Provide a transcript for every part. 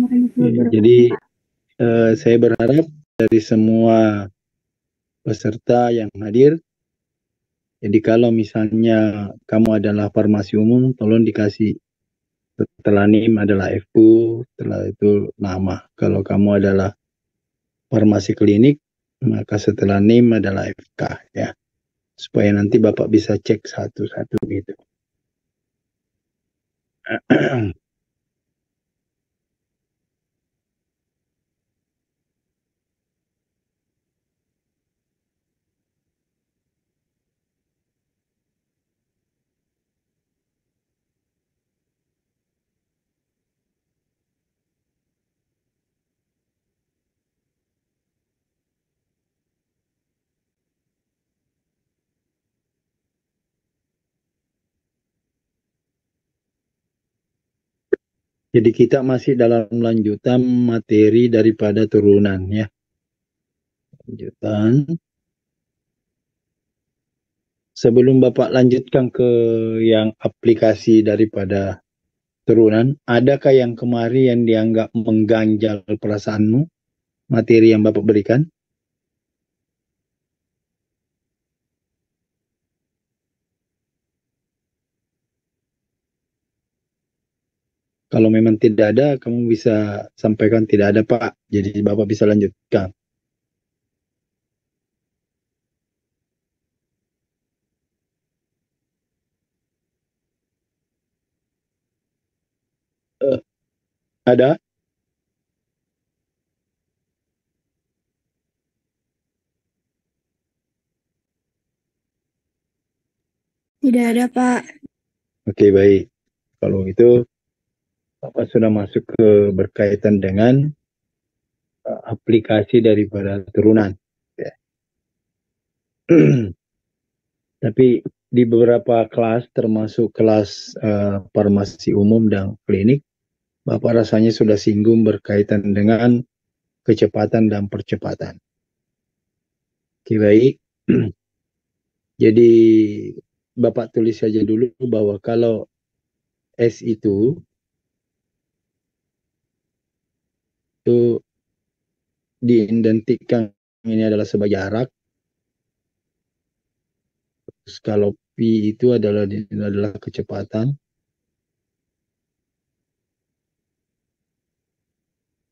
Jadi saya berharap dari semua peserta yang hadir, jadi kalau misalnya kamu adalah farmasi umum, tolong dikasih setelah NIM adalah FU, setelah itu nama. Kalau kamu adalah farmasi klinik, maka setelah NIM adalah FK ya. Supaya nanti Bapak bisa cek satu-satu gitu. Jadi kita masih dalam lanjutan materi daripada turunan ya. Lanjutan. Sebelum Bapak lanjutkan ke yang aplikasi daripada turunan, adakah yang kemarin yang dianggap mengganjal perasaanmu, materi yang Bapak berikan? Kalau memang tidak ada, kamu bisa sampaikan tidak ada Pak, jadi Bapak bisa lanjutkan. Ada? Tidak ada, Pak. Oke, baik. Kalau itu, Bapak sudah masuk ke berkaitan dengan aplikasi daripada turunan. Ya. Tapi di beberapa kelas, termasuk kelas farmasi umum dan klinik, Bapak rasanya sudah singgung berkaitan dengan kecepatan dan percepatan. Oke, baik. Jadi Bapak tulis saja dulu bahwa kalau S itu diidentikan ini adalah sebagai jarak. Terus kalau P itu adalah kecepatan.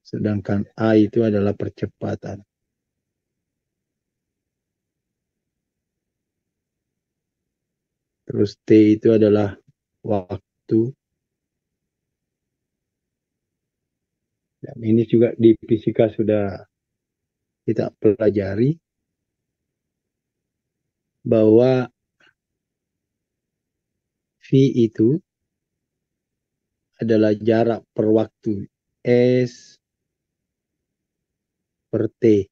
Sedangkan A itu adalah percepatan. Terus T itu adalah waktu. Dan ini juga di fisika sudah kita pelajari bahwa V itu adalah jarak per waktu S per T.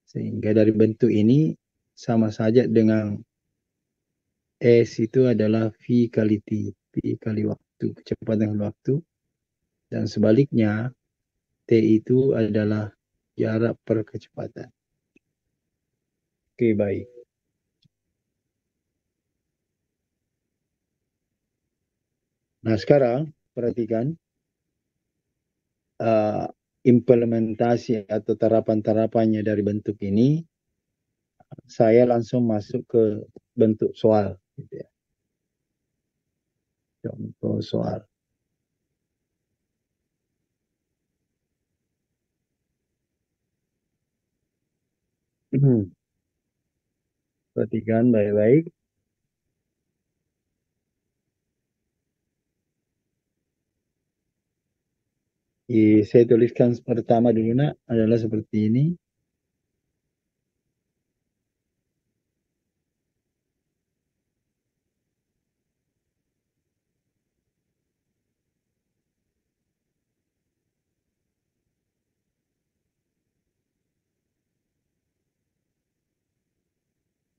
Sehingga dari bentuk ini sama saja dengan S itu adalah V kali T. V kali waktu, kecepatan waktu. Dan sebaliknya, T itu adalah jarak per kecepatan. Oke, baik. Nah, sekarang perhatikan implementasi atau terapan-terapannya dari bentuk ini. Saya langsung masuk ke bentuk soal. Gitu ya. Contoh soal. Perhatikan baik-baik. Saya tuliskan pertama dulu nak, adalah seperti ini.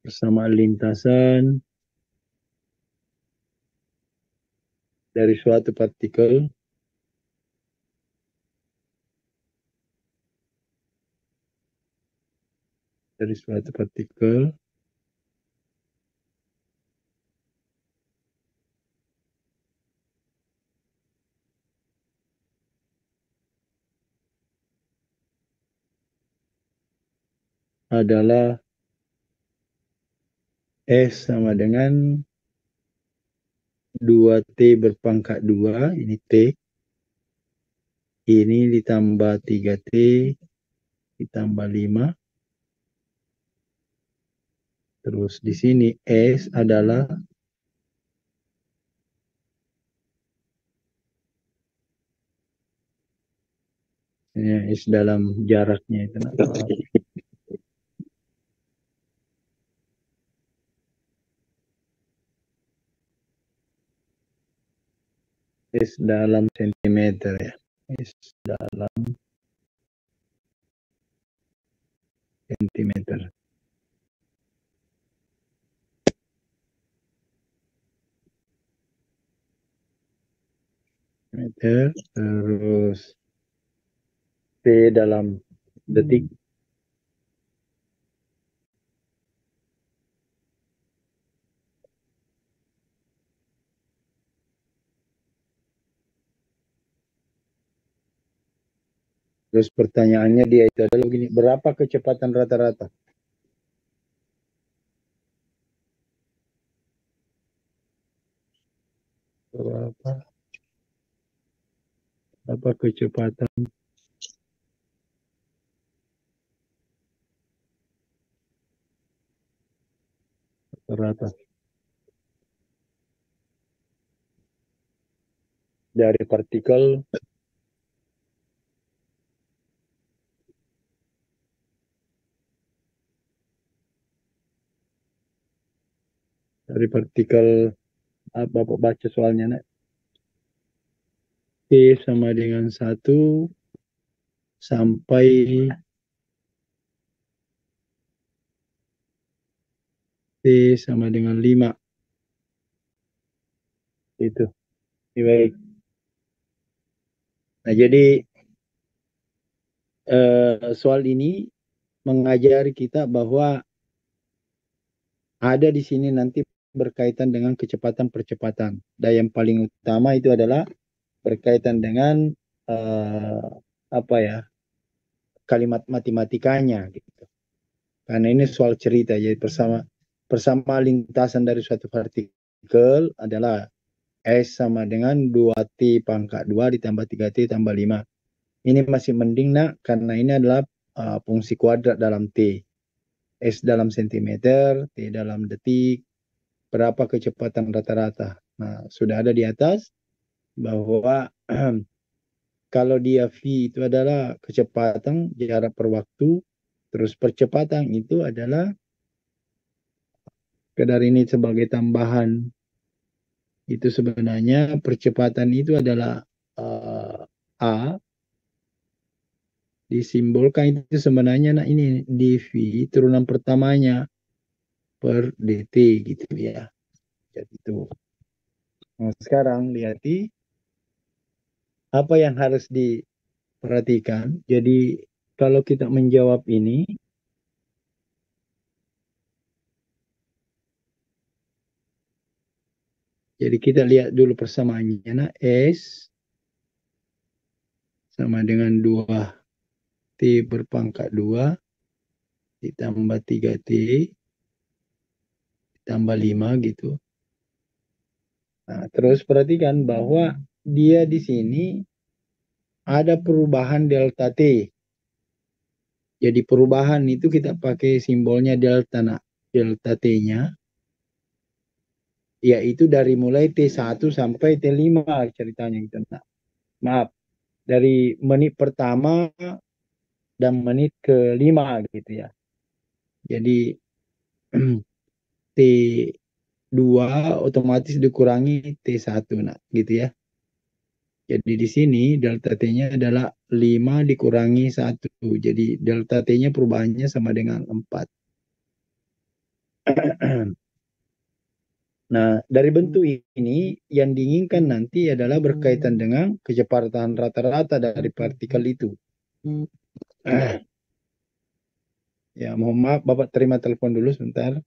Persamaan lintasan dari suatu partikel adalah S sama dengan 2T berpangkat 2, ini T. Ini ditambah 3T, ditambah 5. Terus di sini S adalah S dalam jaraknya itu. S dalam sentimeter ya. S dalam sentimeter. Meter, terus T dalam detik. Terus pertanyaannya dia itu adalah begini, berapa kecepatan rata-rata? Berapa kecepatan rata dari partikel Bapak baca soalnya nak. T sama dengan 1 sampai T sama dengan 5. Itu. Baik. Nah, jadi soal ini mengajari kita bahwa ada di sini nanti berkaitan dengan kecepatan-percepatan. Dan yang paling utama itu adalah berkaitan dengan apa ya, kalimat matematikanya gitu. Karena ini soal cerita, jadi bersama lintasan dari suatu partikel adalah S sama dengan 2T pangkat 2 ditambah 3T tambah 5. Ini masih mending nak, karena ini adalah fungsi kuadrat dalam T. S dalam sentimeter, T dalam detik, berapa kecepatan rata-rata. Nah, sudah ada di atas bahwa kalau dia V itu adalah kecepatan jarak per waktu, terus percepatan itu adalah kadar ini sebagai tambahan. Itu sebenarnya percepatan itu adalah A, disimbolkan itu sebenarnya nah ini dv turunan pertamanya per dt gitu ya. Jadi itu. Nah, sekarang lihati apa yang harus diperhatikan. Jadi kalau kita menjawab ini, jadi kita lihat dulu persamaannya. Nah, S sama dengan 2T berpangkat 2 ditambah 3T ditambah 5 gitu. Nah, terus perhatikan bahwa dia di sini ada perubahan delta T. Jadi perubahan itu kita pakai simbolnya delta. Nah, delta T-nya yaitu dari mulai T1 sampai T5 ceritanya gitu. Nah, maaf, dari menit pertama dan menit ke-5 gitu ya. Jadi T2 otomatis dikurangi T1 nah, gitu ya. Jadi di sini delta T-nya adalah 5 dikurangi 1. Jadi delta T-nya perubahannya sama dengan 4. Nah, dari bentuk ini yang diinginkan nanti adalah berkaitan dengan kecepatan rata-rata dari partikel itu. Ya, mohon maaf Bapak terima telepon dulu sebentar.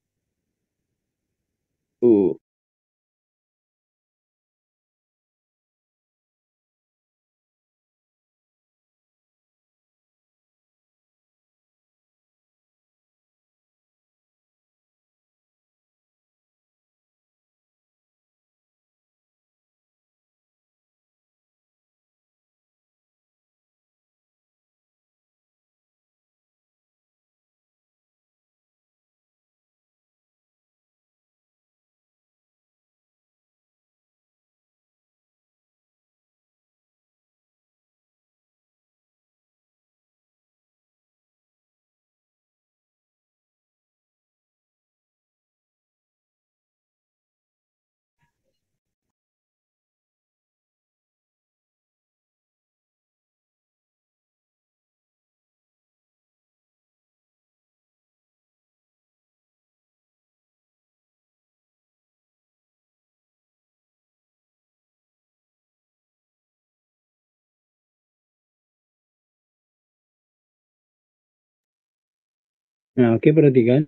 Nah, oke, perhatikan.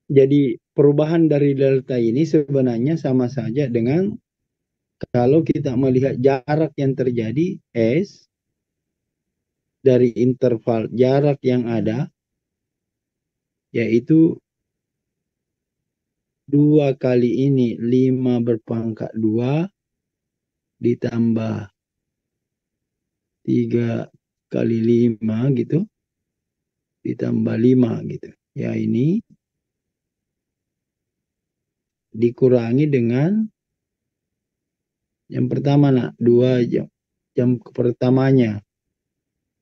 Jadi perubahan dari delta ini sebenarnya sama saja dengan kalau kita melihat jarak yang terjadi S dari interval jarak yang ada, yaitu 2 kali ini 5 berpangkat 2 ditambah 3 kali 5 gitu, ditambah 5 gitu. Ya, ini dikurangi dengan yang pertama, nak, 2 jam pertamanya,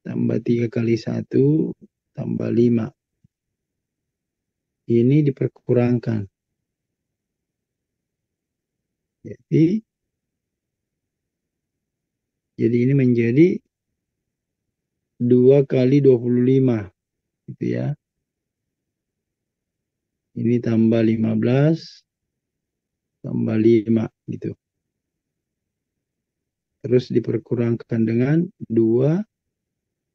tambah 3 kali 1, tambah 5. Ini diperkurangkan. Jadi ini menjadi 2 kali 25 gitu ya. Ini tambah 15 tambah 5 gitu. Terus diperkurangkan dengan 2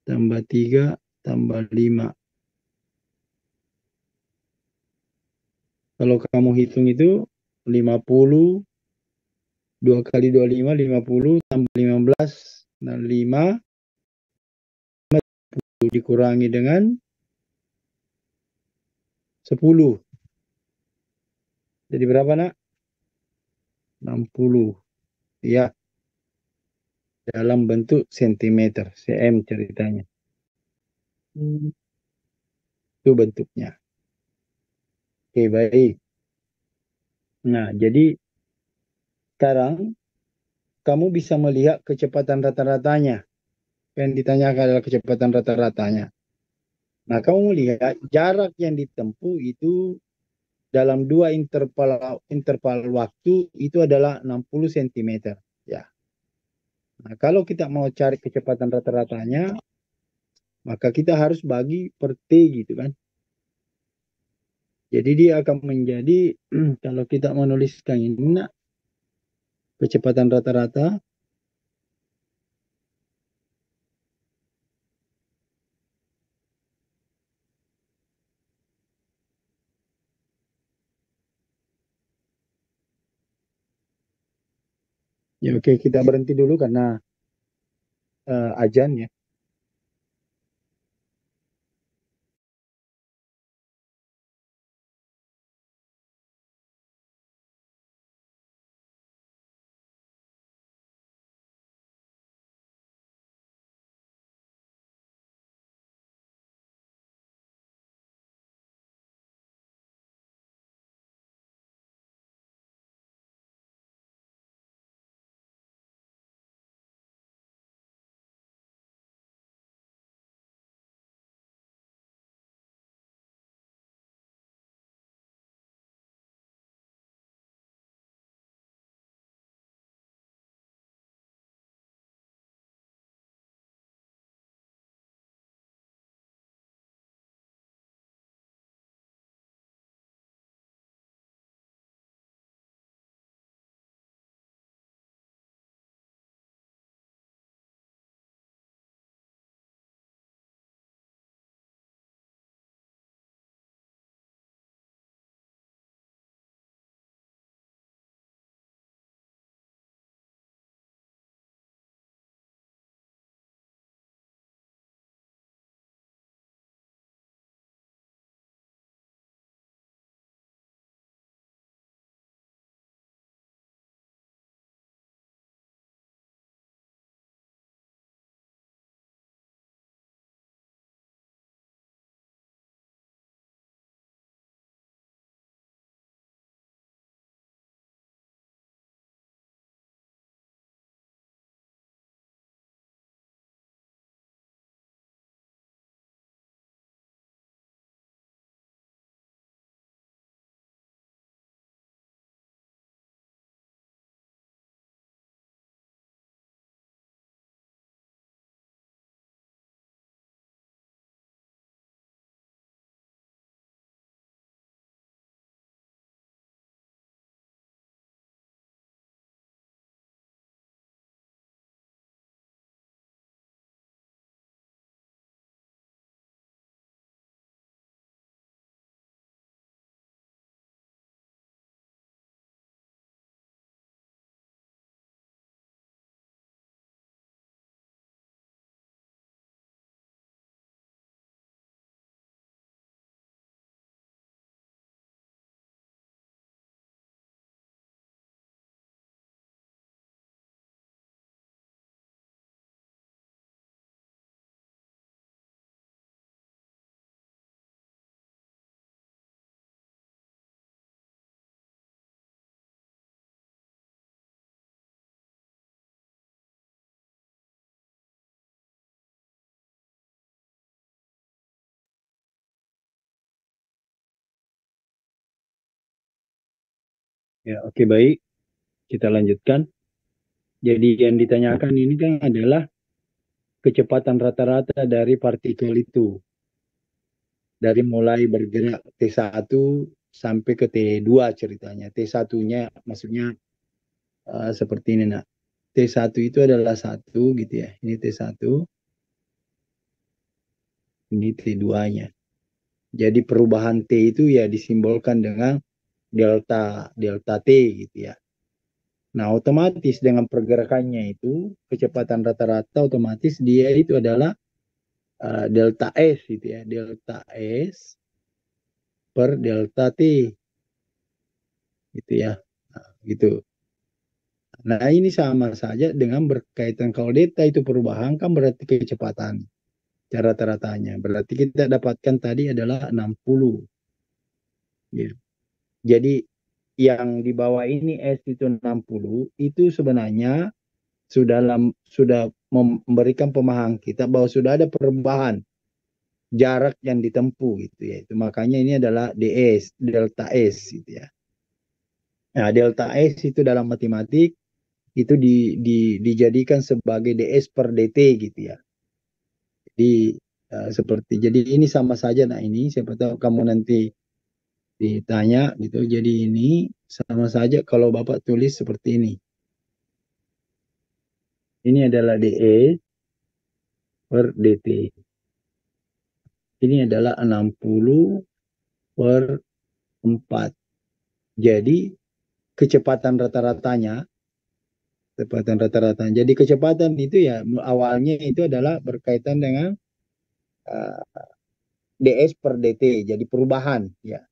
tambah 3 tambah 5. Kalau kamu hitung itu 50, 2 kali 25, 50 tambah 15 dan 5 dikurangi dengan 10. Jadi berapa, nak? 60. Ya, dalam bentuk sentimeter, cm ceritanya. Itu bentuknya. Oke, baik. Nah, jadi sekarang kamu bisa melihat kecepatan rata-ratanya. Yang ditanyakan adalah kecepatan rata-ratanya. Nah, kamu melihat jarak yang ditempuh itu dalam dua interval waktu itu adalah 60 cm. Ya. Nah, kalau kita mau cari kecepatan rata-ratanya, maka kita harus bagi per T gitu kan. Jadi dia akan menjadi, kalau kita menuliskan ini, nah, kecepatan rata-rata. Ya, oke, kita berhenti dulu karena ajan ya. Ya, oke, baik. Kita lanjutkan. Jadi yang ditanyakan ini kan adalah kecepatan rata-rata dari partikel itu. Dari mulai bergerak T1 sampai ke T2 ceritanya. T1-nya maksudnya seperti ini, nak. T1 itu adalah 1 gitu ya. Ini T1, ini T2-nya. Jadi perubahan T itu ya disimbolkan dengan delta T gitu ya. Nah, otomatis dengan pergerakannya itu, kecepatan rata-rata otomatis dia itu adalah delta S gitu ya. Delta S per delta T gitu ya. Nah, gitu. Nah, ini sama saja dengan berkaitan kalau delta itu perubahan kan berarti kecepatan cara rata-ratanya. Berarti kita dapatkan tadi adalah 60. Ya. Jadi yang di bawah ini S itu 60 itu sebenarnya sudah memberikan pemahaman kita bahwa sudah ada perubahan jarak yang ditempuh gitu ya. Itu makanya ini adalah DS, delta S gitu ya. Nah, delta S itu dalam matematik itu dijadikan sebagai DS per DT gitu ya. Jadi seperti jadi ini sama saja. Nah, ini siapa tahu kamu nanti ditanya gitu. Jadi ini sama saja kalau Bapak tulis seperti ini. Ini adalah DE per DT. Ini adalah 60 per 4. Jadi kecepatan rata-ratanya, Jadi kecepatan itu ya awalnya itu adalah berkaitan dengan uh, DS per DT. Jadi perubahan ya.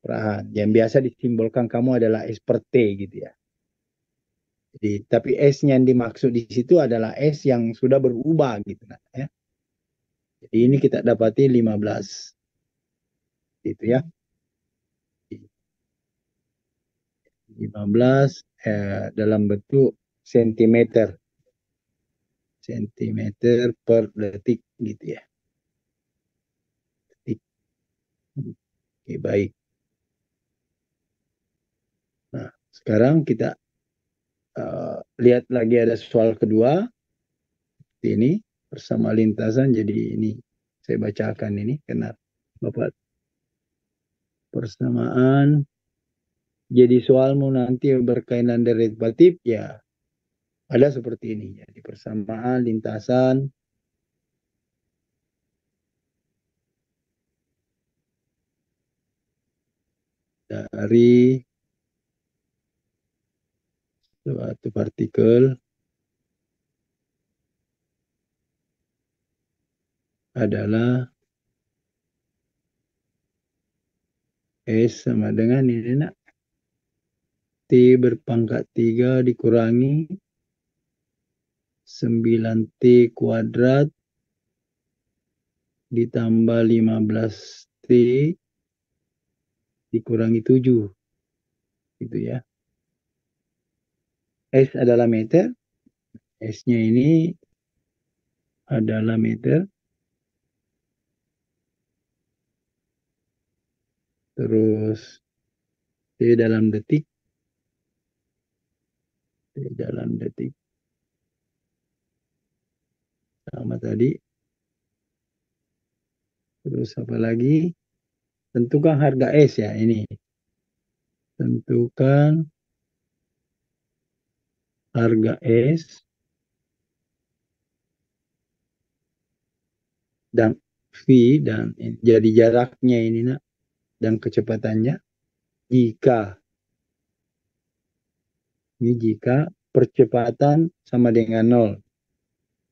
Perubahan. Yang biasa disimbolkan kamu adalah S per T gitu ya. Jadi, tapi S-nya yang dimaksud di situ adalah S yang sudah berubah gitu nah, ya. Jadi ini kita dapati 15 gitu ya. 15 dalam bentuk sentimeter. Sentimeter per detik gitu ya. Detik. Oke, baik. Nah, sekarang kita lihat lagi ada soal kedua. Ini bersama lintasan. Jadi ini saya bacakan ini karena Bapak persamaan. Jadi soalmu nanti berkaitan derivatif ya ada seperti ini. Jadi persamaan lintasan dari suatu partikel adalah S sama dengan ini nak. T berpangkat 3 dikurangi 9T kuadrat ditambah 15T dikurangi 7. Gitu ya. S adalah meter. S-nya ini adalah meter. Terus T dalam detik. T dalam detik. Sama tadi. Terus apa lagi? Tentukan harga S ya ini. Tentukan harga S dan V dan jadi jaraknya ini nak dan kecepatannya jika percepatan sama dengan 0.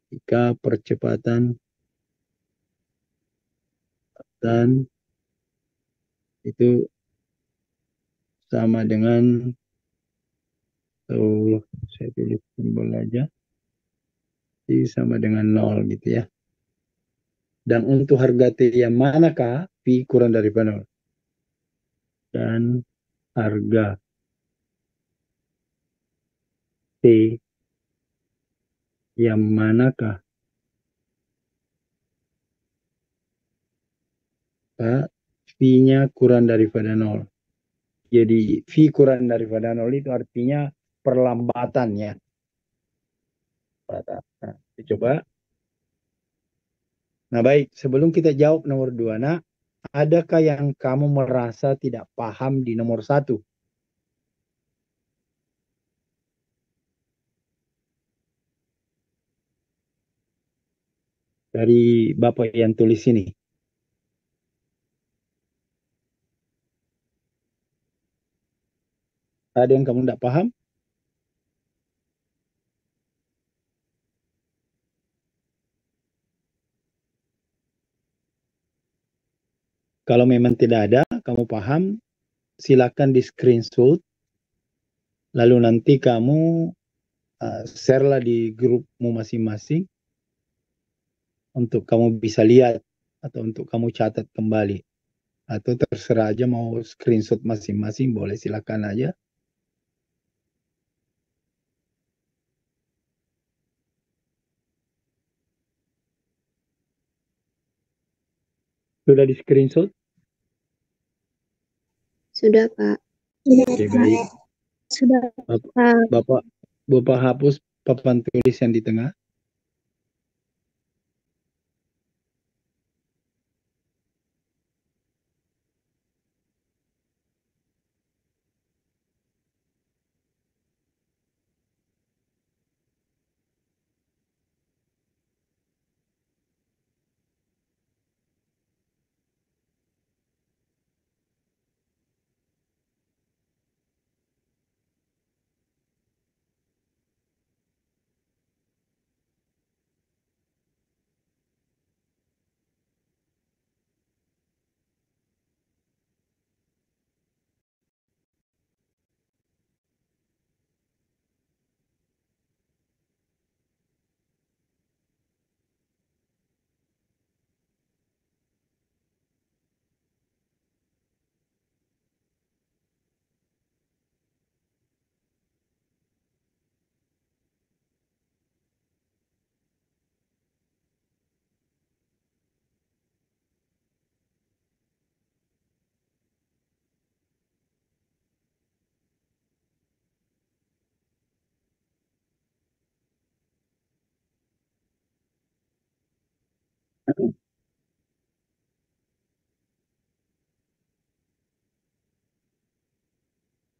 Jika percepatan dan itu sama dengan saya tulis simbol aja. Jadi sama dengan 0 gitu ya. Dan untuk harga T yang manakah V kurang daripada 0? Dan harga T yang manakah V-nya kurang daripada 0. Jadi V kurang daripada 0 itu artinya perlambatan ya. Nah, coba. Nah baik, sebelum kita jawab nomor 2, nak, adakah yang kamu merasa tidak paham di nomor 1? Dari Bapak yang tulis ini. Ada yang kamu tidak paham? Kalau memang tidak ada, kamu paham, silakan di screenshot. Lalu nanti kamu share lah di grupmu masing-masing untuk kamu bisa lihat atau untuk kamu catat kembali. Atau terserah aja mau screenshot masing-masing, boleh silakan aja. Sudah di screenshot? Sudah, Pak. Oke, baik. Sudah, Pak. Bapak hapus papan tulis yang di tengah.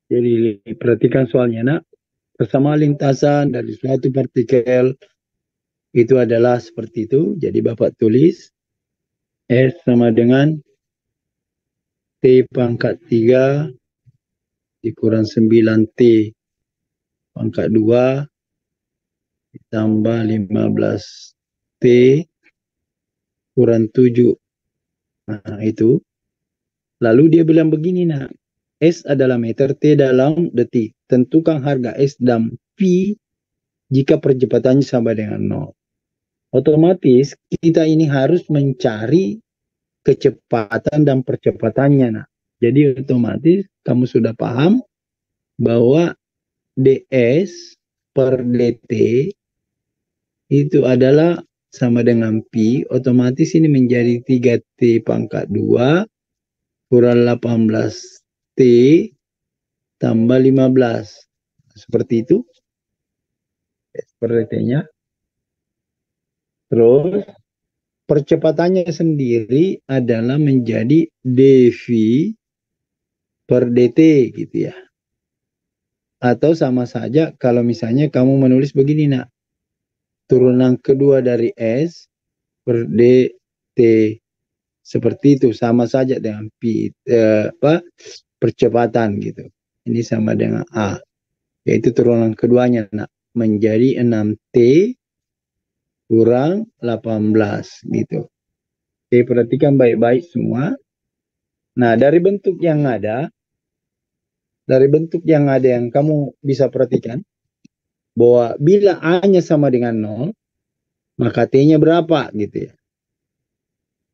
Jadi perhatikan soalnya, nak. Persamaan lintasan dari suatu partikel itu adalah seperti itu. Jadi Bapak tulis S sama dengan T pangkat 3 dikurang 9T pangkat 2 ditambah 15T kurang 7. Nah, itu. Lalu dia bilang begini, nak. S adalah meter, T dalam detik. Tentukan harga S dan P jika percepatannya sama dengan 0. Otomatis kita ini harus mencari kecepatan dan percepatannya, nak. Jadi otomatis kamu sudah paham bahwa ds per dt itu adalah sama dengan pi. Otomatis ini menjadi 3t pangkat 2 kurang 18t tambah 15. Seperti itu per dt-nya. Terus percepatannya sendiri adalah menjadi dv per dt gitu ya. Atau sama saja kalau misalnya kamu menulis begini, nak. Turunan kedua dari S per dt. Seperti itu, sama saja dengan P, percepatan gitu. Ini sama dengan A. Yaitu turunan keduanya, nak. Menjadi 6T kurang 18 gitu. Oke, perhatikan baik-baik semua. Nah, dari bentuk yang ada yang kamu bisa perhatikan bahwa bila A-nya sama dengan 0, maka T-nya berapa gitu ya.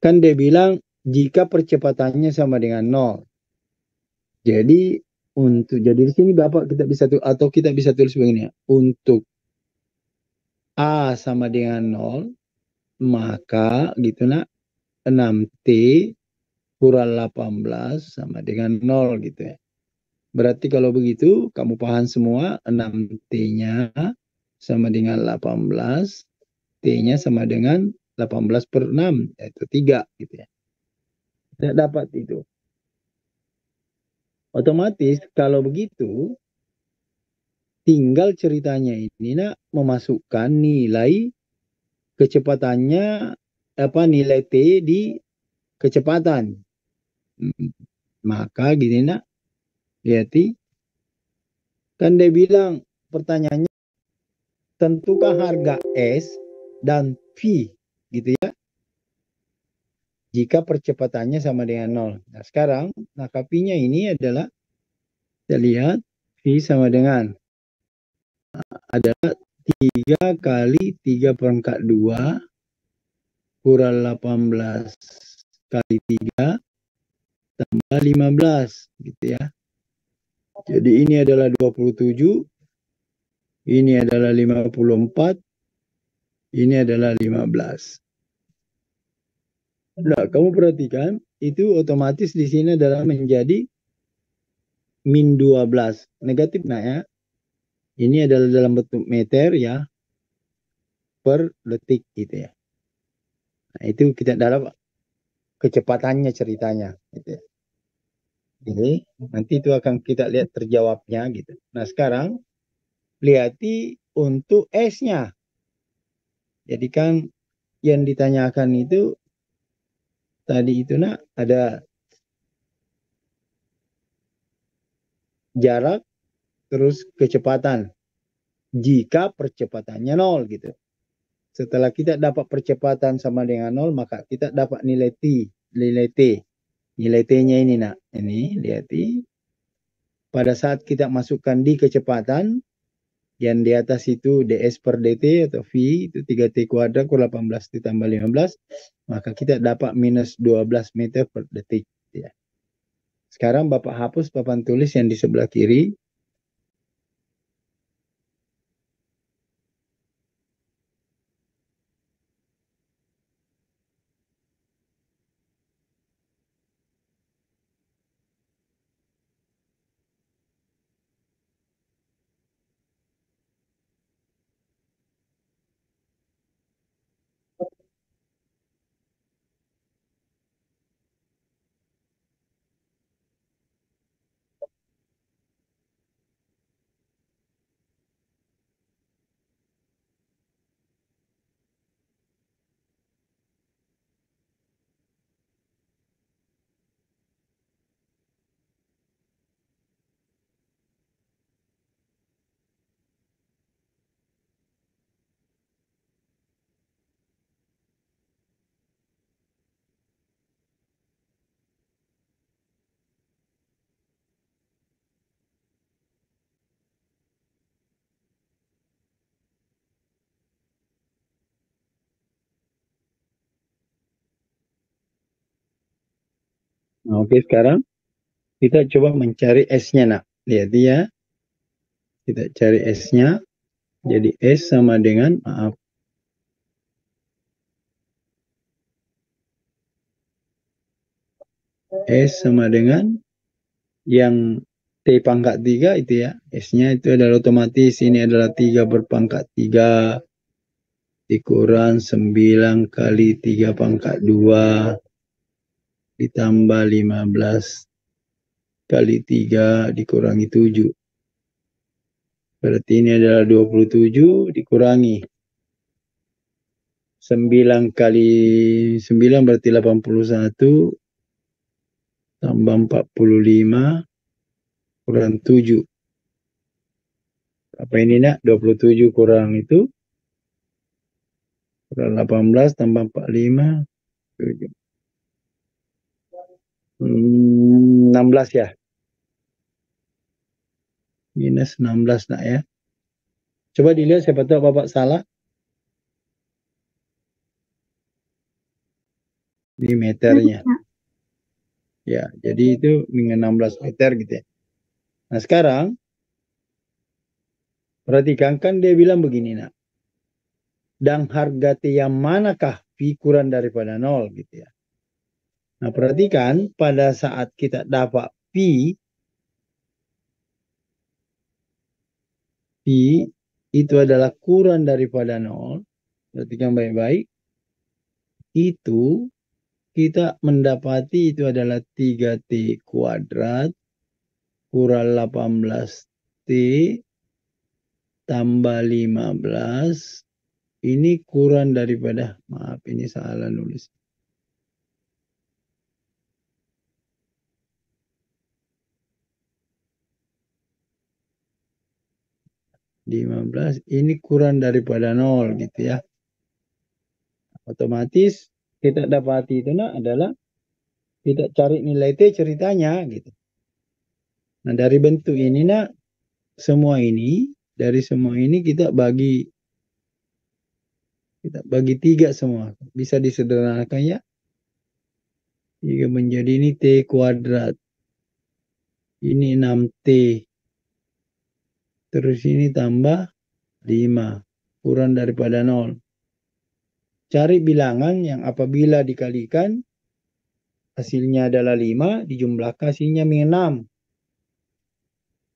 Kan dia bilang jika percepatannya sama dengan 0. Jadi di sini Bapak kita bisa tulis begini ya. Untuk A sama dengan 0, maka gitu nak 6T kurang 18 sama dengan 0 gitu ya. Berarti kalau begitu, kamu paham semua, 6T-nya sama dengan 18, T-nya sama dengan 18 per 6, yaitu 3. Gitu ya. Tidak dapat itu. Otomatis kalau begitu, tinggal ceritanya ini nak memasukkan nilai kecepatannya, nilai T di kecepatan. Maka gini nak, lihat, kan dia bilang pertanyaannya, tentukan harga S dan V, gitu ya, jika percepatannya sama dengan 0. Nah sekarang, nakapinya ini adalah, kita lihat, V sama dengan, adalah 3 kali 3 perangkat 2, kurang 18 kali 3, tambah 15, gitu ya. Jadi ini adalah 27, ini adalah 54, ini adalah 15. Nah, kamu perhatikan, itu otomatis di sini adalah menjadi min 12. Negatif nak ya. Ini adalah dalam bentuk meter ya, per detik gitu ya. Nah, itu kita dalam kecepatannya ceritanya gitu ya. Jadi nanti itu akan kita lihat terjawabnya gitu. Nah sekarang lihati untuk S-nya. Jadi kan yang ditanyakan itu tadi itu nak ada jarak terus kecepatan. Jika percepatannya 0 gitu. Setelah kita dapat percepatan sama dengan 0, maka kita dapat nilai T, nilai T. Nilai T-nya ini nak. Ini lihati. Pada saat kita masukkan di kecepatan, yang di atas itu ds per dt atau v itu 3t kuadrat kurang 18 ditambah 15, maka kita dapat minus 12 meter per detik ya. Sekarang Bapak hapus papan tulis yang di sebelah kiri. Nah, oke, sekarang kita coba mencari S-nya nak. Lihat ya. Kita cari S-nya. Jadi S sama dengan, maaf, S sama dengan yang T pangkat 3 itu ya. S-nya itu adalah otomatis ini adalah 3 berpangkat 3 dikurang 9 kali 3 pangkat 2 ditambah 15 kali 3 dikurangi 7. Berarti ini adalah 27 dikurangi 9 kali 9 berarti 81 tambah 45 kurang 7. Apa ini nak? 27 kurang itu kurang 18 tambah 45 7. 16 ya. Minus 16 nak ya. Coba dilihat siapa tahu Bapak salah. Di meternya. Ya, jadi itu dengan 16 meter gitu ya. Nah sekarang, perhatikan kan dia bilang begini nak. Dan harga T yang manakah V kurang daripada 0 gitu ya. Nah perhatikan pada saat kita dapat V Pi itu adalah kurang daripada 0, perhatikan baik-baik, itu kita mendapati itu adalah 3T kuadrat kurang 18T tambah 15. Ini kurang daripada, maaf ini salah nulis. 15 ini kurang daripada 0 gitu ya. Otomatis kita dapati itu adalah kita cari nilai T ceritanya gitu. Nah dari bentuk ini semua ini, dari semua ini kita bagi 3 semua. Bisa disederhanakan ya. 3 menjadi ini T kuadrat. Ini 6T. Terus ini tambah 5. Kurang daripada 0. Cari bilangan yang apabila dikalikan hasilnya adalah 5, dijumlahkan hasilnya 6.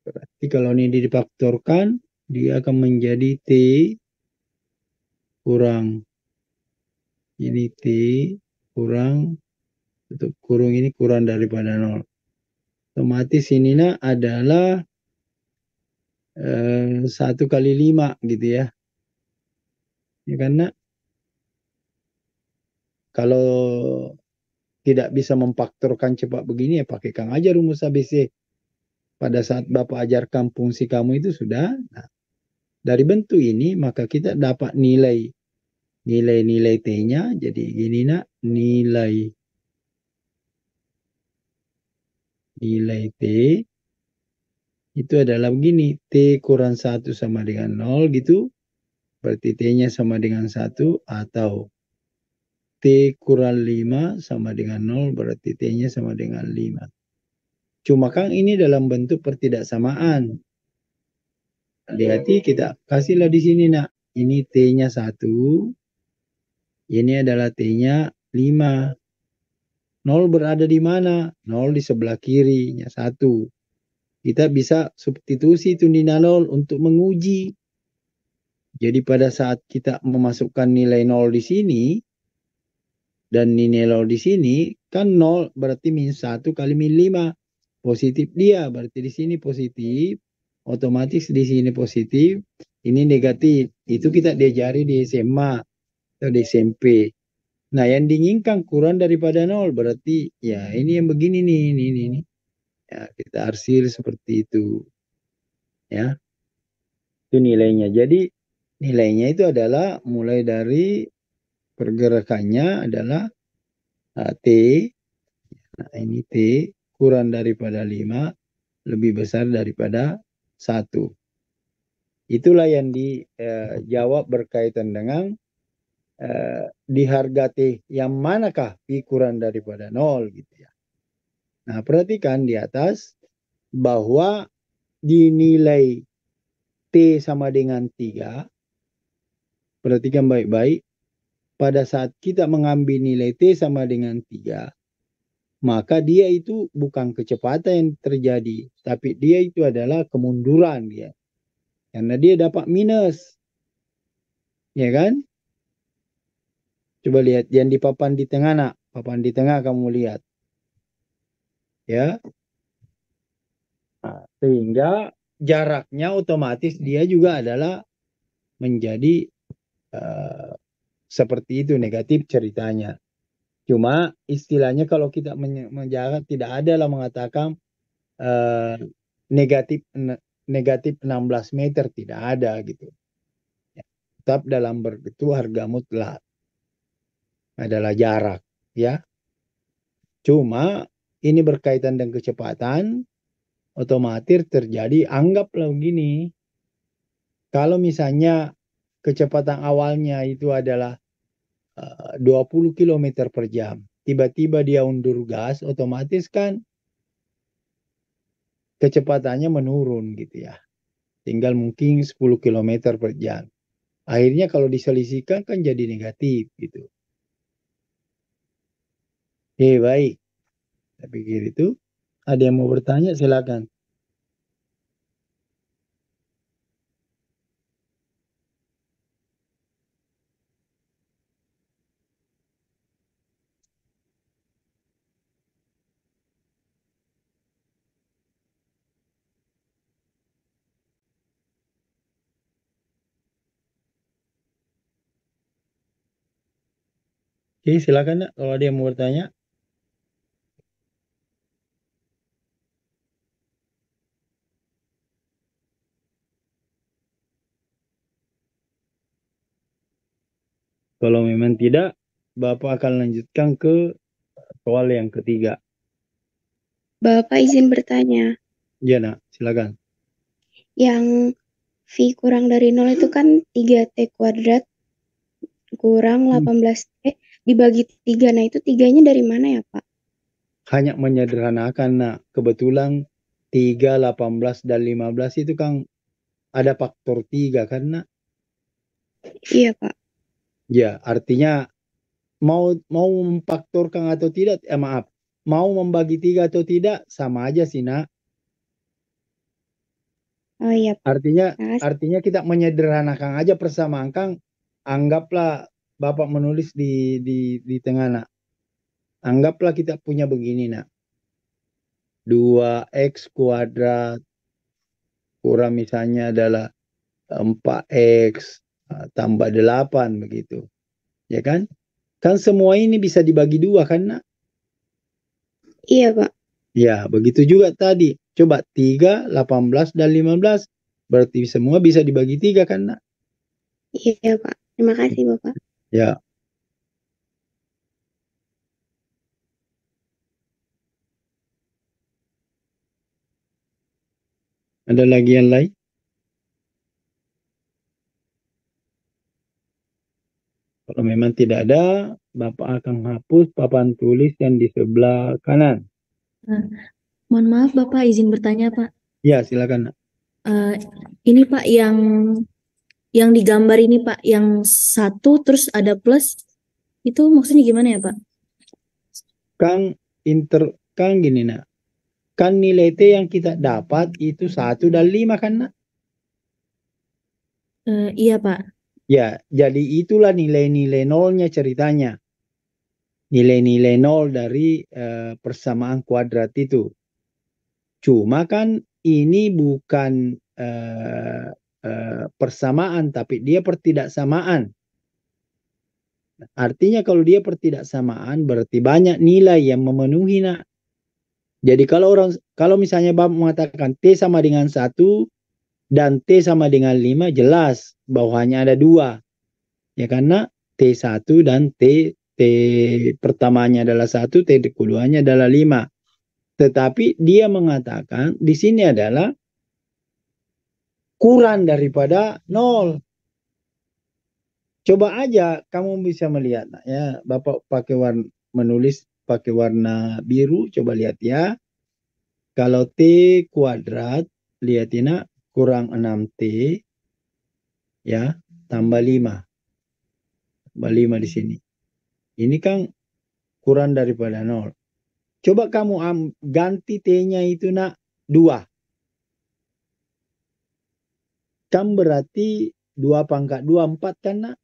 Berarti kalau ini difaktorkan, dia akan menjadi T kurang ini T kurang, tutup kurung ini kurang daripada 0. Otomatis ini adalah 1 kali 5 gitu ya. Ya karena kalau tidak bisa memfaktorkan cepat begini ya pakaikan aja rumus ABC. Pada saat Bapak ajarkan fungsi kamu itu sudah. Nah, dari bentuk ini maka kita dapat nilai T-nya. Jadi gini nilai T itu adalah begini. T kurang 1 sama dengan 0 gitu. Berarti T-nya sama dengan 1 atau T kurang 5 sama dengan 0 berarti T-nya sama dengan 5. Cuma kan ini dalam bentuk pertidaksamaan. Hati-hati kita kasihlah di sini Ini T-nya 1. Ini adalah T-nya 5. 0 berada di mana? 0 di sebelah kirinya 1. Kita bisa substitusi itu nilai 0 untuk menguji. Jadi pada saat kita memasukkan nilai 0 di sini, dan nilai 0 di sini, kan 0 berarti min 1 kali min 5. Positif dia, berarti di sini positif. Otomatis di sini positif, ini negatif. Itu kita diajari di SMA atau di SMP. Nah yang diinginkan kurang daripada 0, berarti ya ini yang begini nih, ini. Ya, kita arsir seperti itu. Ya. Itu nilainya. Jadi nilainya itu adalah mulai dari pergerakannya adalah T. Nah ini T kurang daripada 5 lebih besar daripada 1. Itulah yang dijawab berkaitan dengan di harga T yang manakah P kurang daripada 0 gitu ya. Nah perhatikan di atas bahwa dinilai T sama dengan 3. Perhatikan baik-baik. Pada saat kita mengambil nilai T sama dengan 3, maka dia itu bukan kecepatan yang terjadi, tapi dia itu adalah kemunduran dia. Karena dia dapat minus. Ya kan? Coba lihat yang di papan di tengah Papan di tengah kamu lihat. Ya. Nah, sehingga jaraknya otomatis dia juga adalah menjadi seperti itu negatif ceritanya. Cuma istilahnya kalau kita menjaga tidak ada lah mengatakan negatif 16 meter, tidak ada gitu. Ya. Tetap dalam itu harga mutlak adalah jarak ya. Cuma ini berkaitan dengan kecepatan, otomatis terjadi anggaplah begini. Kalau misalnya kecepatan awalnya itu adalah 20 km per jam. Tiba-tiba dia undur gas, otomatis kan kecepatannya menurun gitu ya. Tinggal mungkin 10 km per jam. Akhirnya kalau diselisihkan kan jadi negatif gitu. Baik. Saya pikir itu. Ada yang mau bertanya silakan. Oke, silakan nak kalau ada yang mau bertanya. Kalau memang tidak, Bapak akan lanjutkan ke soal yang ketiga. Bapak izin bertanya. Ya nak, silakan. Yang V kurang dari 0 itu kan 3T kuadrat kurang 18T dibagi 3. Nah, itu 3-nya dari mana ya, Pak? Hanya menyederhanakan nak. Kebetulan 3, 18, dan 15 itu kan ada faktor 3 kan nak. Iya, Pak. Ya, artinya mau memfaktorkan atau tidak, maaf, mau membagi 3 atau tidak, sama aja sih nak. Oh iya, Pak. Artinya kita menyederhanakan aja persamaan kan. Anggaplah Bapak menulis di tengah nak. Anggaplah kita punya begini nak. 2x kuadrat kurang misalnya adalah 4x tambah 8 begitu. Ya kan? Kan semua ini bisa dibagi 2 kan nak? Iya, Pak. Ya, begitu juga tadi. Coba 3, 18, dan 15. Berarti semua bisa dibagi 3 kan nak? Iya, Pak. Terima kasih, Bapak. Ya. Ada lagi yang lain? Kalau memang tidak ada, Bapak akan hapus papan tulis yang di sebelah kanan. Mohon maaf Bapak, izin bertanya Pak. Ya, silakan. Ini Pak yang digambar ini Pak, yang 1 terus ada plus, itu maksudnya gimana ya Pak? Kan gini nak. Kan nilai T yang kita dapat itu 1 dan 5 kan nak? Iya Pak. Ya, jadi itulah nilai-nilai nolnya ceritanya. Nilai-nilai nol dari persamaan kuadrat itu. Cuma kan ini bukan persamaan, tapi dia pertidaksamaan. Artinya kalau dia pertidaksamaan berarti banyak nilai yang memenuhi nak. Jadi kalau misalnya Bapak mengatakan T sama dengan 1 dan T sama dengan 5, jelas bahwa hanya ada 2. Ya karena T1 dan T pertamanya adalah 1, T keduanya adalah 5. Tetapi dia mengatakan di sini adalah kurang daripada 0. Coba aja kamu bisa melihat ya, Bapak menulis pakai warna biru, coba lihat ya. Kalau T kuadrat, lihat ini kurang 6T ya, tambah 5. Tambah 5 di sini. Ini kan kurang daripada 0. Coba kamu ganti T-nya itu nak 2. Kan berarti 2 pangkat 2, 4 kan nak?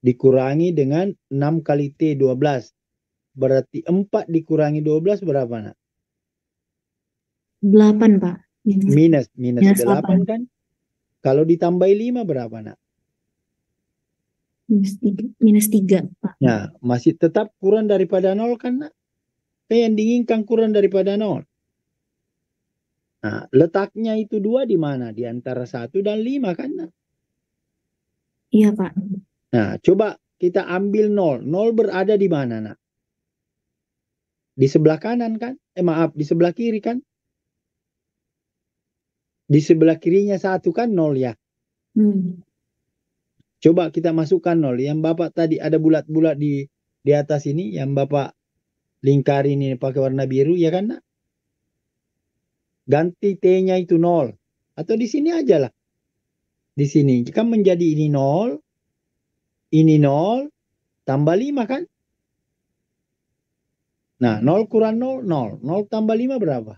Dikurangi dengan 6 kali T, 12. Berarti 4 dikurangi 12 berapa nak? 8 Pak. Minus 8 8. kan? Kalau ditambahi 5 berapa nak? Minus 3 Pak. Nah, masih tetap kurang daripada 0 kan nak? Yang diinginkan kurang daripada 0. Nah, letaknya itu 2 di mana? Di antara 1 dan 5 kan nak? Iya Pak. Nah, coba kita ambil 0. 0 berada di mana nak? Di sebelah kanan kan? Maaf, di sebelah kiri kan? Di sebelah kirinya 1 kan 0 ya? Coba kita masukkan 0. Yang Bapak tadi ada bulat-bulat di atas ini. Yang Bapak lingkari ini pakai warna biru ya kan nak? Ganti T-nya itu 0. Atau di sini aja lah. Di sini. Kan menjadi ini 0. Ini 0. Tambah 5 kan? Nah, 0 kurang 0, 0. 0 tambah 5 berapa?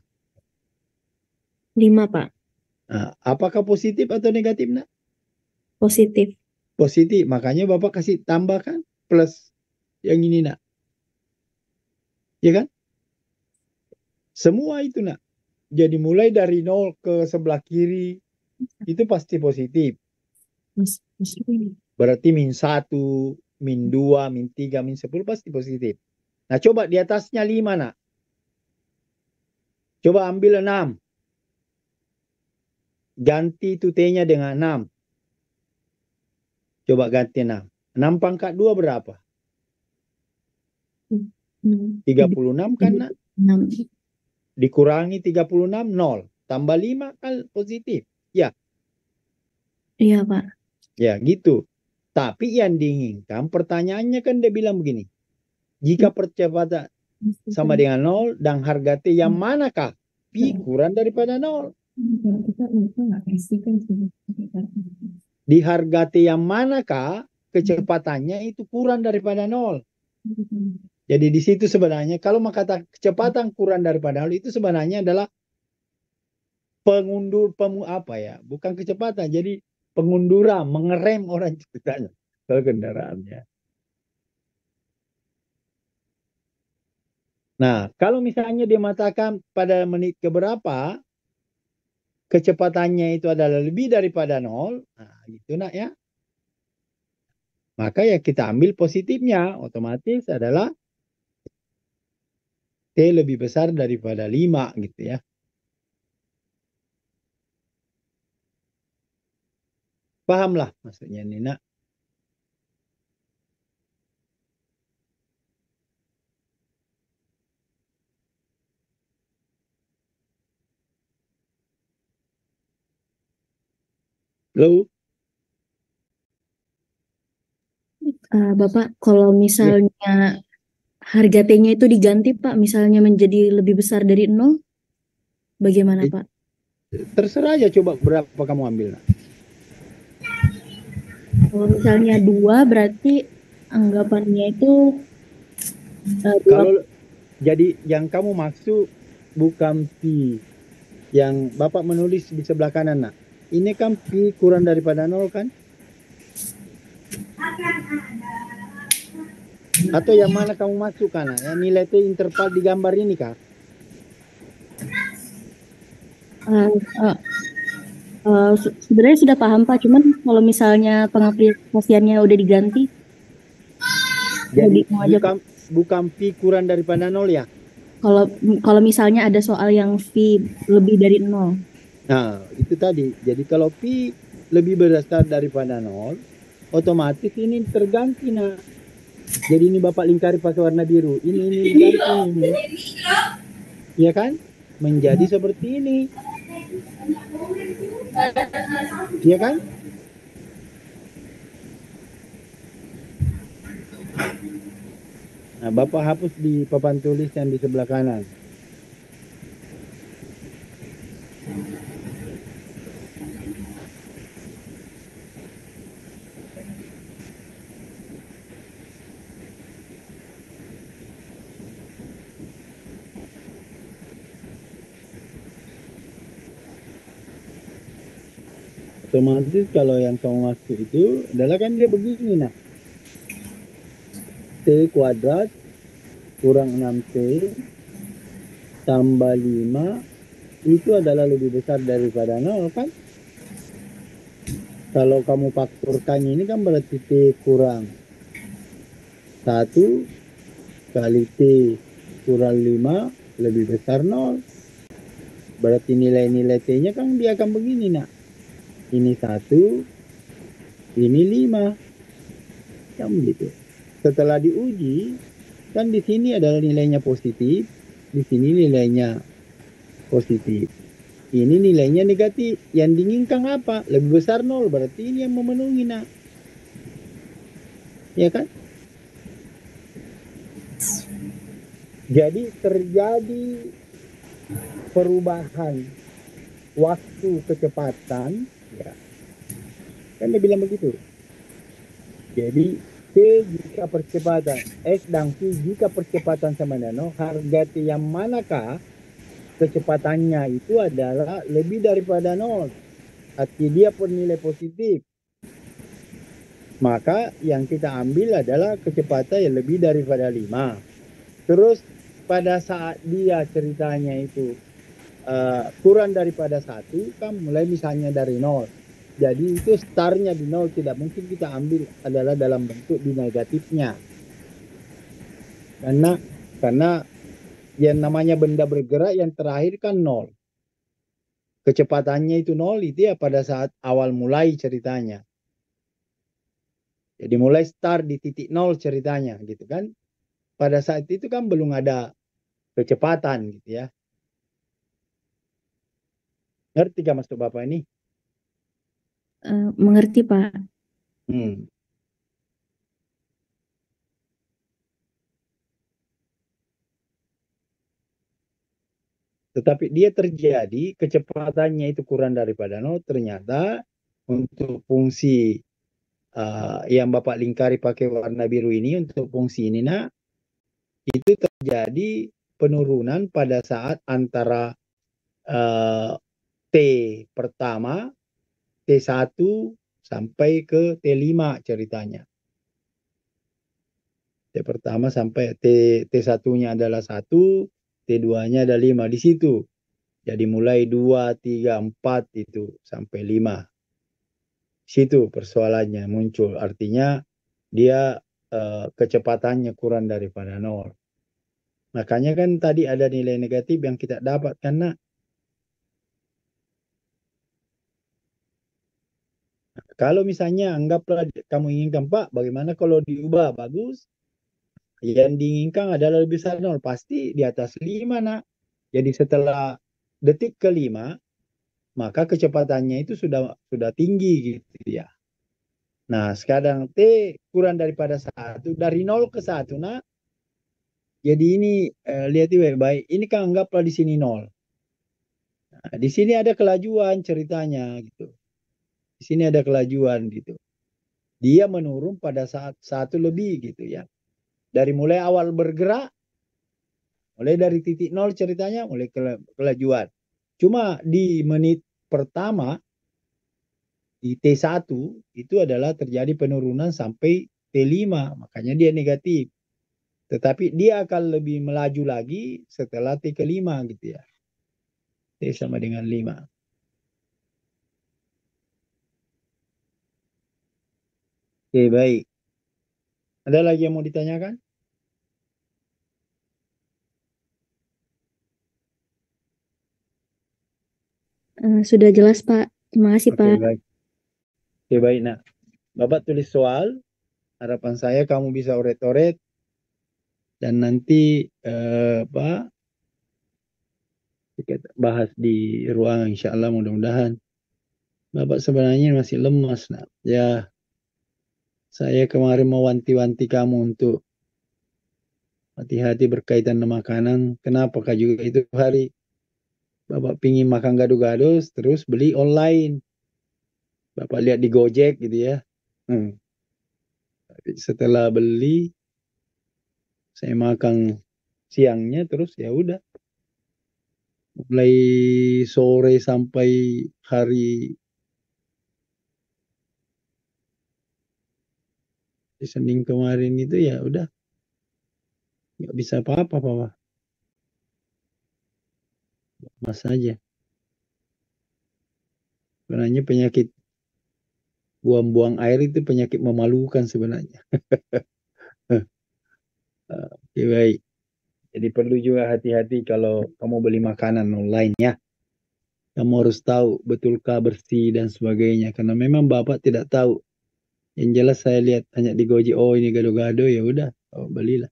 5 Pak. Nah, apakah positif atau negatif nak? Positif. Positif. Makanya Bapak kasih tambahkan plus yang ini nak. Ya kan? Semua itu nak. Jadi mulai dari 0 ke sebelah kiri itu pasti positif. Berarti min 1, min 2, min 3, min 10 pasti positif. Nah, coba di atasnya 5, nak. Coba ambil 6. Ganti itu T-nya dengan 6. Coba ganti 6. 6 pangkat 2 berapa? 36 kan, nak? 6. Dikurangi 36, 0. Tambah 5 kan positif. Ya. Iya, Pak. Ya, gitu. Tapi yang diinginkan, pertanyaannya kan dia bilang begini. Jika percepatan sama dengan 0 dan harga T yang manakah? Pi kurang daripada 0. Di harga T yang manakah kecepatannya itu kurang daripada 0. Jadi di situ sebenarnya kalau kata kecepatan kurang daripada 0 itu sebenarnya adalah bukan kecepatan, jadi pengunduran, mengerem orang ceritanya kalau kendaraannya. Nah, kalau misalnya dia mengatakan pada menit keberapa kecepatannya itu adalah lebih daripada 0, nah gitu nak ya. Maka ya kita ambil positifnya, otomatis adalah T lebih besar daripada 5 gitu ya. Pahamlah maksudnya ini nak. Lo? Bapak, kalau misalnya harga T-nya itu diganti, Pak, misalnya menjadi lebih besar dari 0, bagaimana, Pak? Terserah aja, coba berapa kamu ambil nak. Kalau misalnya 2, berarti anggapannya itu Kalau jadi yang kamu maksud bukan pi yang Bapak menulis di sebelah kanan nak. Ini kan pi kurang daripada 0 kan? Atau yang mana kamu masukkan nak? Yang nilai T interval di gambar ini kah? sebenarnya sudah paham, Pak, cuman kalau misalnya pengaplikasiannya udah diganti, jadi bukan pi kurang daripada 0 ya? Kalau misalnya ada soal yang V lebih dari 0. Nah, itu tadi. Jadi kalau pi lebih besar daripada 0, otomatis ini terganti nak. Jadi ini Bapak lingkari pakai warna biru. Ini ganti ini. Ya kan? Menjadi seperti ini. Ya kan? Nah, Bapak hapus di papan tulis yang di sebelah kanan. Otomatis kalau yang kamu maksud itu adalah kan dia begini nah. T kuadrat kurang 6T tambah 5 itu adalah lebih besar daripada 0 kan? Kalau kamu faktorkannya ini kan berarti T kurang 1 kali T kurang 5 lebih besar 0. Berarti nilai-nilai T-nya kan dia akan begini nak. Ini 1, ini 5. Yang begitu. Setelah diuji, kan di sini adalah nilainya positif, di sini nilainya positif. Ini nilainya negatif. Yang diinginkan apa? Lebih besar 0, berarti ini yang memenuhi nak. Ya kan? Jadi terjadi perubahan waktu kecepatan, ya. Kan dia bilang begitu. Jadi T jika percepatan S dan Q jika percepatan sama dengan 0, harga T yang manakah kecepatannya itu adalah lebih daripada 0. Arti dia bernilai positif. Maka yang kita ambil adalah kecepatan yang lebih daripada 5. Terus pada saat dia ceritanya itu kurang daripada 1, kan mulai misalnya dari 0. Jadi itu startnya di nol, tidak mungkin kita ambil adalah dalam bentuk di negatifnya. Karena yang namanya benda bergerak yang terakhir kan nol. Kecepatannya itu nol, itu ya pada saat awal mulai ceritanya. Jadi mulai start di titik nol ceritanya gitu kan. Pada saat itu kan belum ada kecepatan gitu ya. Ngerti gak maksud Bapak ini? Mengerti, Pak. Hmm. Tetapi dia terjadi, kecepatannya itu kurang daripada nol, ternyata untuk fungsi yang Bapak lingkari pakai warna biru ini, untuk fungsi ini nak, itu terjadi penurunan pada saat antara T pertama, T1 sampai ke T5 ceritanya. T pertama sampai T1-nya adalah 1, T2-nya ada 5 di situ. Jadi mulai 2, 3, 4 itu sampai 5. Situ persoalannya muncul. Artinya dia kecepatannya kurang daripada nol. Makanya kan tadi ada nilai negatif yang kita dapat karena kalau misalnya anggaplah kamu inginkan Pak, bagaimana kalau diubah bagus? Yang diinginkan adalah lebih besar nol, pasti di atas 5 nak. Jadi setelah detik kelima, maka kecepatannya itu sudah tinggi gitu ya. Nah, sekarang T kurang daripada 1, dari 0 ke 1 nak. Jadi ini lihat baik-baik. Ini kan anggaplah di sini 0. Nah, di sini ada kelajuan ceritanya gitu. Di sini ada kelajuan gitu. Dia menurun pada saat 1 lebih gitu ya. Dari mulai awal bergerak, mulai dari titik 0 ceritanya, mulai kelajuan. Cuma di menit pertama, di T1, itu adalah terjadi penurunan sampai T5. Makanya dia negatif. Tetapi dia akan lebih melaju lagi setelah T kelima gitu ya. T sama dengan 5. Oke, baik. Ada lagi yang mau ditanyakan? Sudah jelas, Pak. Terima kasih, Oke, Pak. baik. Oke, baik. Nah, Bapak tulis soal. Harapan saya kamu bisa oret-oret. Dan nanti Pak, kita bahas di ruang insya Allah mudah-mudahan. Bapak sebenarnya masih lemas. Nah. Ya, saya kemarin mau wanti-wanti kamu untuk hati-hati berkaitan dengan makanan. Kenapa juga itu hari Bapak pingin makan gado-gado terus beli online. Bapak lihat di Gojek gitu ya. Setelah beli, saya makan siangnya terus ya udah. Mulai sore sampai hari Senin kemarin itu ya udah nggak bisa apa-apa Pak. Mas aja. Sebenarnya penyakit buang-buang air itu penyakit memalukan sebenarnya. Oke, baik. Jadi perlu juga hati-hati kalau kamu beli makanan online ya. Kamu harus tahu betulkah bersih dan sebagainya. Karena memang Bapak tidak tahu. Yang jelas saya lihat hanya di Gojek, oh ini gado-gado ya udah, oh, belilah.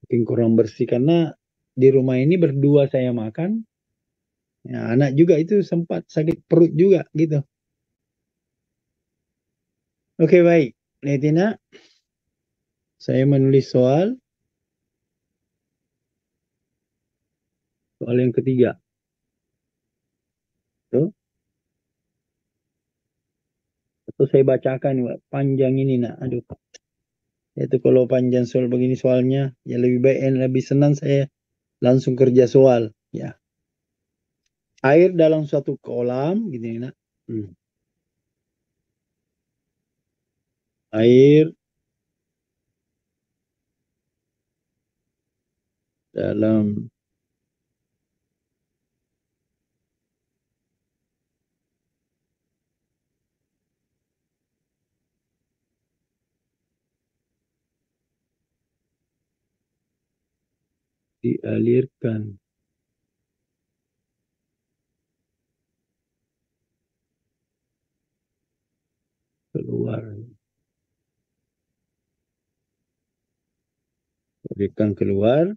Mungkin kurang bersih karena di rumah ini berdua saya makan. Ya, anak juga itu sempat sakit perut juga gitu. Oke, baik. Netina, saya menulis soal yang ketiga. Tuh. Atau saya bacakan panjang ini nak. Aduh. Itu kalau panjang soal begini soalnya ya lebih baik lebih senang saya langsung kerja soal ya. Air dalam suatu kolam gini nak. Air dalam dialirkan keluar, alirkan keluar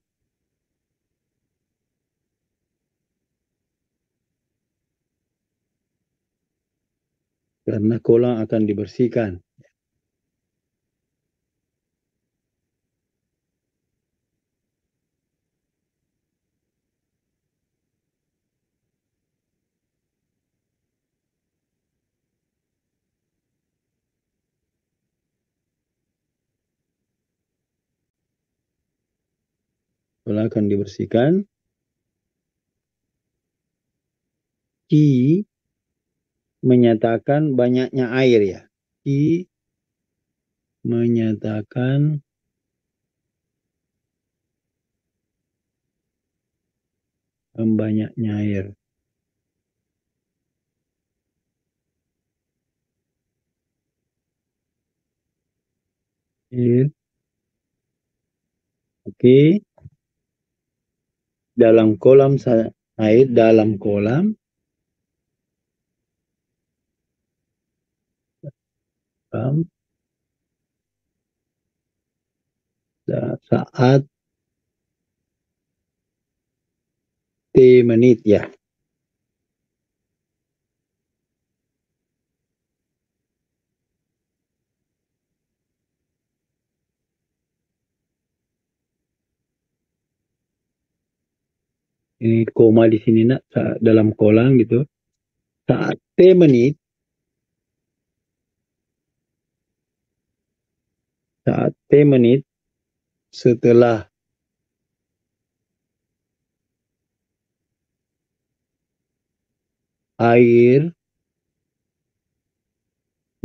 karena kolam akan dibersihkan. Kolam akan dibersihkan. Ki menyatakan banyaknya air ya. Ki menyatakan banyaknya air. Air. Oke. Dalam kolam air dalam kolam saat T menit ya. Ini koma di sini nak dalam kolam gitu. Saat T menit, saat T menit setelah air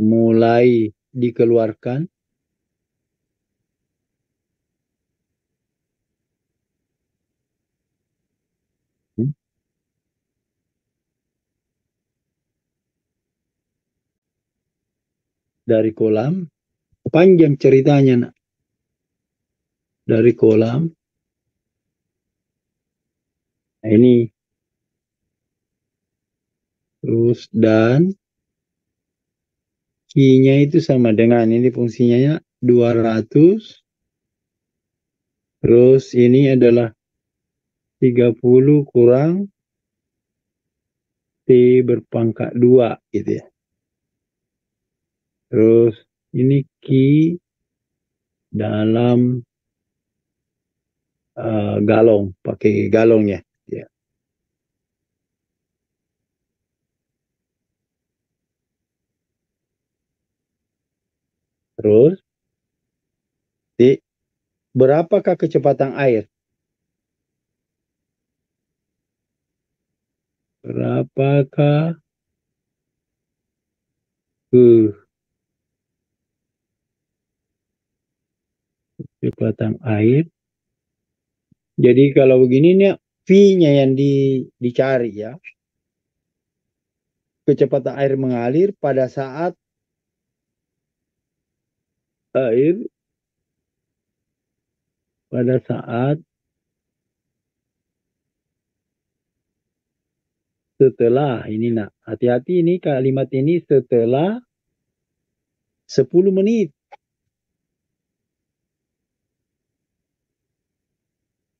mulai dikeluarkan dari kolam, panjang ceritanya nak. Dari kolam, nah ini terus dan Q-nya itu sama dengan ini fungsinya 200, terus ini adalah 30 kurang T berpangkat 2 gitu ya. Terus ini Q dalam galon, pakai galon ya. Terus berapakah kecepatan air? Berapakah kecepatan air? Jadi kalau begini nih V-nya yang dicari ya. Kecepatan air mengalir pada saat air setelah ini nak. Hati-hati ini kalimat ini setelah 10 menit.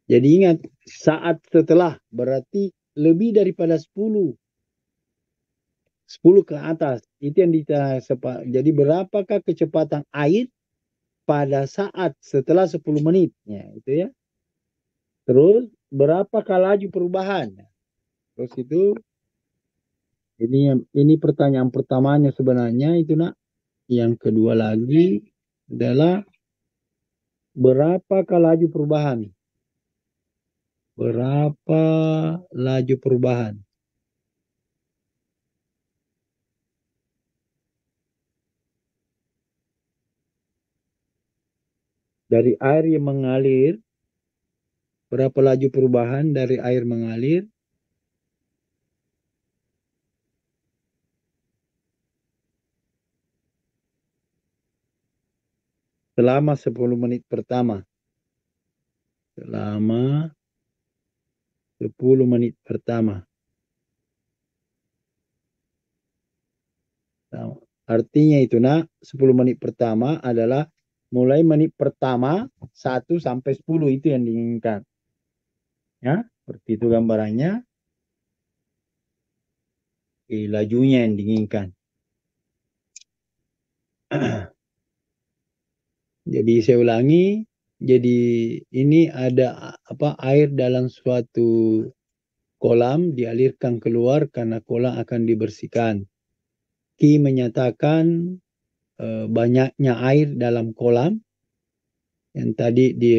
Jadi ingat saat setelah berarti lebih daripada 10. 10 ke atas. Itu yang jadi berapakah kecepatan air pada saat setelah 10 menit. Ya, itu ya. Terus berapakah laju perubahan? Terus itu ini pertanyaan pertamanya sebenarnya itu nak. Yang kedua lagi adalah berapakah laju perubahan? Berapa laju perubahan? Dari air yang mengalir, berapa laju perubahan dari air mengalir? Selama 10 menit pertama. Selama 10 menit pertama. Nah, artinya itu nak, 10 menit pertama adalah mulai menit pertama 1 sampai 10 itu yang diinginkan. Ya, seperti itu gambarannya. Lajunya yang diinginkan. Jadi saya ulangi, jadi ini ada air dalam suatu kolam dialirkan keluar karena kolam akan dibersihkan. Ki menyatakan banyaknya air dalam kolam yang tadi di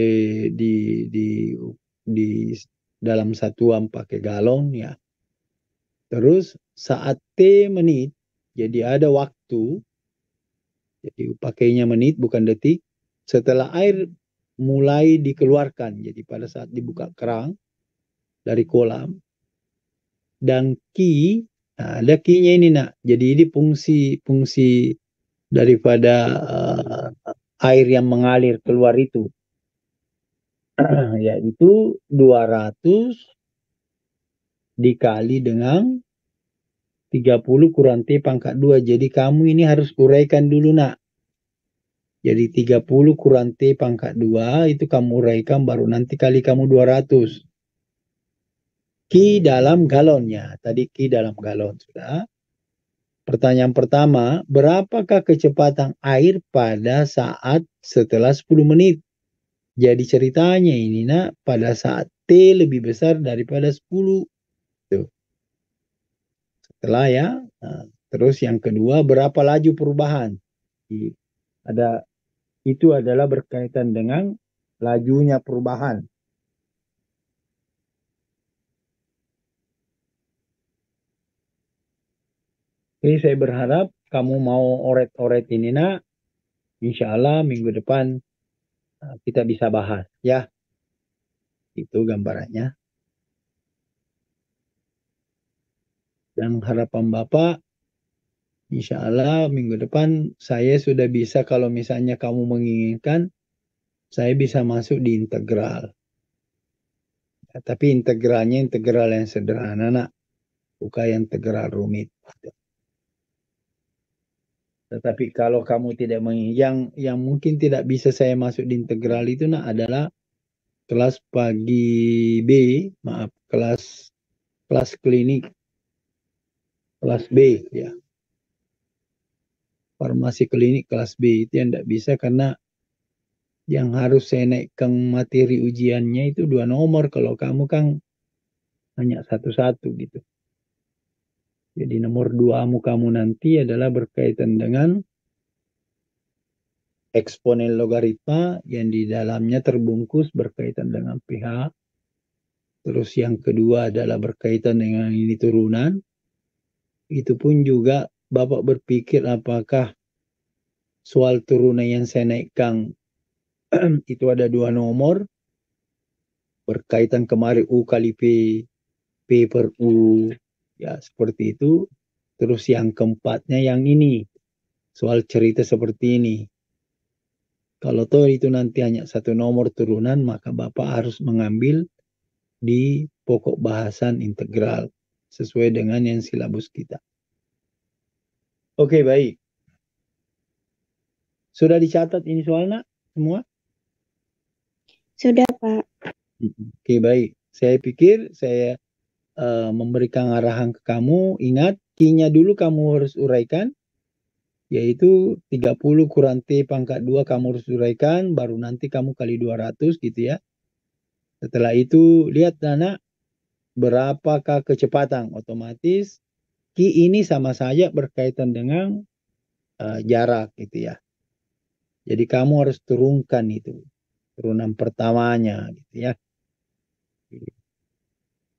dalam satuan pakai galon ya. Terus saat T menit, jadi ada waktu, jadi pakainya menit bukan detik. Setelah air mulai dikeluarkan, jadi pada saat dibuka keran dari kolam, dan ki, nah ada kinya ini nak, jadi ini fungsi daripada air yang mengalir keluar itu, yaitu 200 dikali dengan 30 kurang T pangkat 2. Jadi kamu ini harus uraikan dulu nak. Jadi 30 kurang T pangkat 2 itu kamu uraikan, baru nanti kali kamu 200. Ki dalam galonnya. Tadi ki dalam galon sudah. Pertanyaan pertama, berapakah kecepatan air pada saat setelah 10 menit? Jadi ceritanya ini nak, pada saat T lebih besar daripada 10. Tuh. Setelah ya. Nah, terus yang kedua, berapa laju perubahan? Itu adalah berkaitan dengan lajunya perubahan. Jadi saya berharap kamu mau oret-oret ini nak. Insya Allah minggu depan kita bisa bahas ya. Itu gambarannya. Dan harapan Bapak, insya Allah minggu depan saya sudah bisa, kalau misalnya kamu menginginkan, saya bisa masuk di integral. Ya, tapi integralnya integral yang sederhana nak, bukan yang integral rumit. Tetapi kalau kamu tidak yang mungkin tidak bisa saya masuk di integral itu nak adalah kelas pagi B, maaf, kelas klinik, kelas B ya. Farmasi klinik kelas B itu yang tidak bisa, karena yang harus saya naikkan materi ujiannya itu 2 nomor. Kalau kamu kan hanya 1-1 gitu. Jadi nomor 2 kamu nanti adalah berkaitan dengan eksponen logaritma yang di dalamnya terbungkus berkaitan dengan pH. Terus yang kedua adalah berkaitan dengan ini turunan. Itu pun juga Bapak berpikir apakah soal turunan yang saya naikkan itu ada 2 nomor. Berkaitan kemarin U kali P, P per U. Ya seperti itu. Terus yang keempatnya yang ini. Soal cerita seperti ini. Kalau toh itu nanti hanya 1 nomor turunan, maka Bapak harus mengambil di pokok bahasan integral sesuai dengan yang silabus kita. Oke, baik. Sudah dicatat ini soalnya semua? Sudah, Pak. Oke, baik. Saya pikir saya memberikan arahan ke kamu. Ingat, Q-nya dulu kamu harus uraikan, yaitu 30 kurang T pangkat 2 kamu harus uraikan, baru nanti kamu kali 200 gitu ya. Setelah itu, lihat anak, berapakah kecepatan? Otomatis Q ini sama saja berkaitan dengan jarak gitu ya. Jadi kamu harus turunkan itu. Turunan pertamanya gitu ya.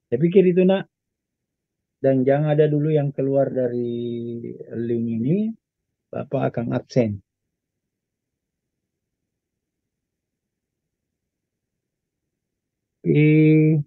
Saya pikir itu nak. Dan jangan ada dulu yang keluar dari link ini. Bapak akan absen. Oke.